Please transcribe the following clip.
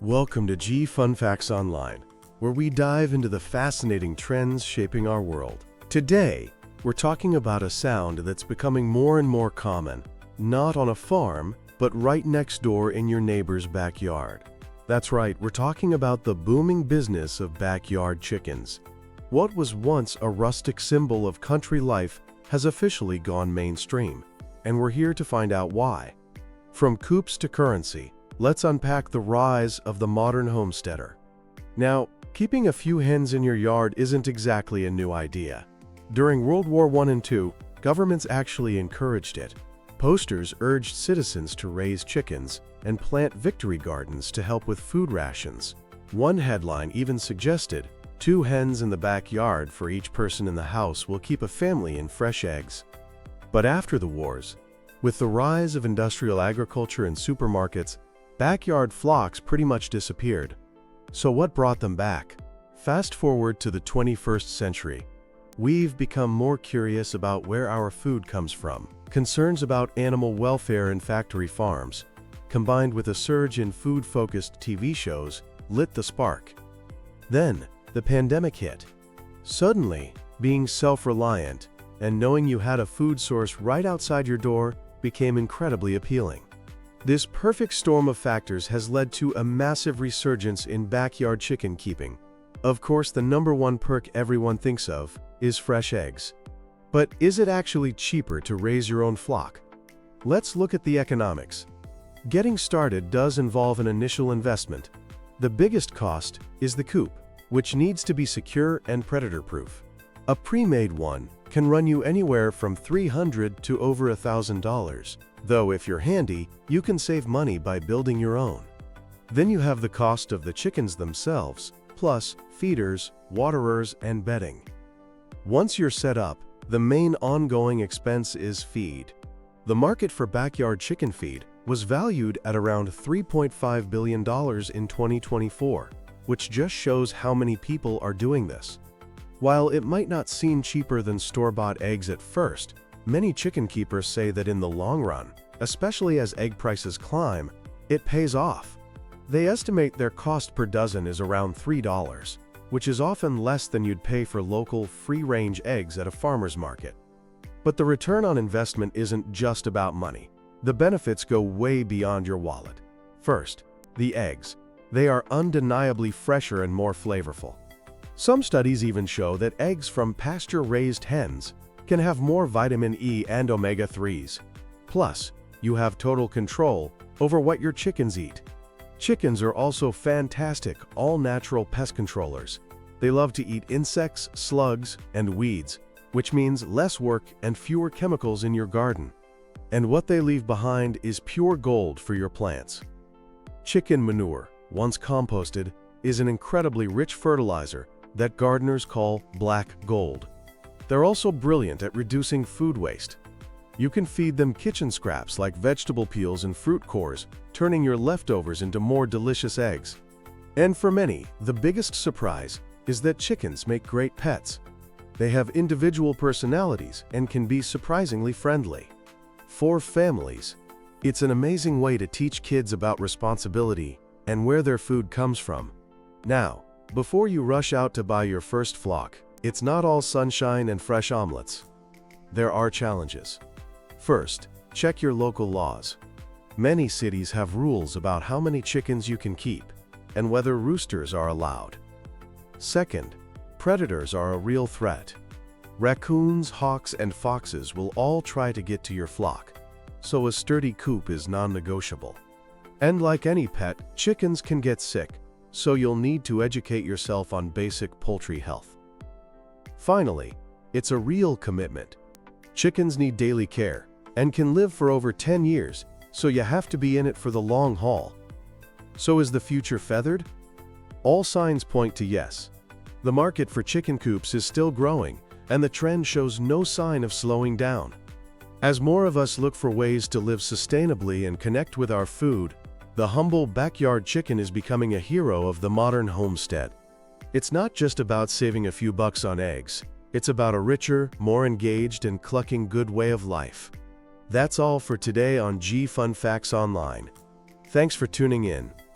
Welcome to G Fun Facts Online, where we dive into the fascinating trends shaping our world. Today, we're talking about a sound that's becoming more and more common, not on a farm, but right next door in your neighbor's backyard. That's right, we're talking about the booming business of backyard chickens. What was once a rustic symbol of country life has officially gone mainstream, and we're here to find out why. From coops to currency, let's unpack the rise of the modern homesteader. Now, keeping a few hens in your yard isn't exactly a new idea. During World War I and II, governments actually encouraged it. Posters urged citizens to raise chickens and plant victory gardens to help with food rations. One headline even suggested, 2 hens in the backyard for each person in the house will keep a family in fresh eggs. But after the wars, with the rise of industrial agriculture and supermarkets, backyard flocks pretty much disappeared. So what brought them back? Fast forward to the 21st century. We've become more curious about where our food comes from. Concerns about animal welfare in factory farms, combined with a surge in food-focused TV shows, lit the spark. Then, the pandemic hit. Suddenly, being self-reliant and knowing you had a food source right outside your door became incredibly appealing. This perfect storm of factors has led to a massive resurgence in backyard chicken keeping. Of course, the #1 perk everyone thinks of is fresh eggs. But is it actually cheaper to raise your own flock? Let's look at the economics. Getting started does involve an initial investment. The biggest cost is the coop, which needs to be secure and predator-proof. A pre-made one can run you anywhere from $300 to over $1,000. Though if you're handy, you can save money by building your own. Then you have the cost of the chickens themselves, plus feeders, waterers, and bedding. Once you're set up, the main ongoing expense is feed. The market for backyard chicken feed was valued at around $3.5 billion in 2024, which just shows how many people are doing this. While it might not seem cheaper than store-bought eggs at first, many chicken keepers say that in the long run, especially as egg prices climb, it pays off. They estimate their cost per dozen is around $3, which is often less than you'd pay for local, free-range eggs at a farmer's market. But the return on investment isn't just about money. The benefits go way beyond your wallet. First, the eggs. They are undeniably fresher and more flavorful. Some studies even show that eggs from pasture-raised hens can have more vitamin E and omega-3s. Plus, you have total control over what your chickens eat. Chickens are also fantastic, all-natural pest controllers. They love to eat insects, slugs, and weeds, which means less work and fewer chemicals in your garden. And what they leave behind is pure gold for your plants. Chicken manure, once composted, is an incredibly rich fertilizer that gardeners call black gold. They're also brilliant at reducing food waste. You can feed them kitchen scraps like vegetable peels and fruit cores, turning your leftovers into more delicious eggs. And for many, the biggest surprise is that chickens make great pets. They have individual personalities and can be surprisingly friendly. For families, it's an amazing way to teach kids about responsibility and where their food comes from. Now, before you rush out to buy your first flock, it's not all sunshine and fresh omelets. There are challenges. First, check your local laws. Many cities have rules about how many chickens you can keep and whether roosters are allowed. Second, predators are a real threat. Raccoons, hawks, and foxes will all try to get to your flock, so a sturdy coop is non-negotiable. And like any pet, chickens can get sick, so you'll need to educate yourself on basic poultry health. Finally, it's a real commitment. Chickens need daily care and can live for over 10 years, so you have to be in it for the long haul. So is the future feathered? All signs point to yes. The market for chicken coops is still growing, and the trend shows no sign of slowing down. As more of us look for ways to live sustainably and connect with our food, the humble backyard chicken is becoming a hero of the modern homestead. It's not just about saving a few bucks on eggs. It's about a richer, more engaged, and clucking good way of life. That's all for today on G Fun Facts Online. Thanks for tuning in.